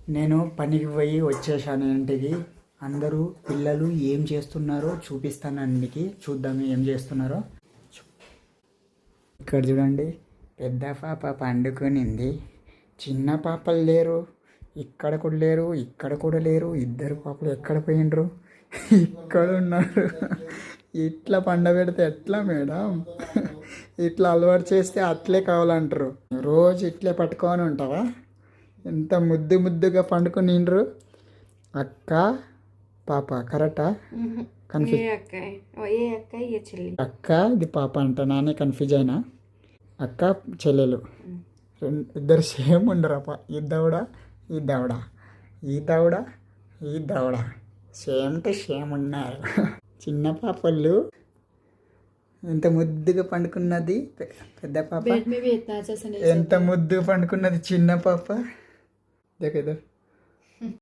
నేను పనికి పోయి వచ్చేసాను ఇంటికి. అందరూ పిల్లలు ఏం చేస్తున్నారో చూపిస్తాను అన్నికి. చూద్దాం ఏం చేస్తున్నారో. ఇక్కడ చూడండి, పెద్ద పాప పండుకొనింది, చిన్న పాపలు లేరు, ఇక్కడ కూడా లేరు, ఇక్కడ కూడా లేరు. ఇద్దరు పాపలు ఎక్కడ పోయిండ్రు? ఇక్కడ ఉన్నారు. ఇట్లా పండబెడితే ఎట్లా మేడం? ఇట్లా అలవాటు చేస్తే అట్లే కావాలంటారు. రోజు ఇట్లే పట్టుకొని ఉంటావా? ఎంత ముద్దు ముద్దుగా పండుకునిండ్రు. అక్క పాప కరెక్టా? కన్ఫ్యూజ్. అక్క ఇది పాప అంట, నానే కన్ఫ్యూజ్ అయినా. అక్క చెల్లెలు ఇద్దరు సేమ్ ఉండరప్ప. ఈ దవడ ఈ దవడ, ఈ దవడ ఈ దవడ సేమ్ టు సేమ్ ఉన్నారు. చిన్న పాపలు ఎంత ముద్దుగా పండుకున్నది పెద్ద పాప, ఎంత ముద్దుగా పండుకున్నది చిన్న పాప. देखो इधर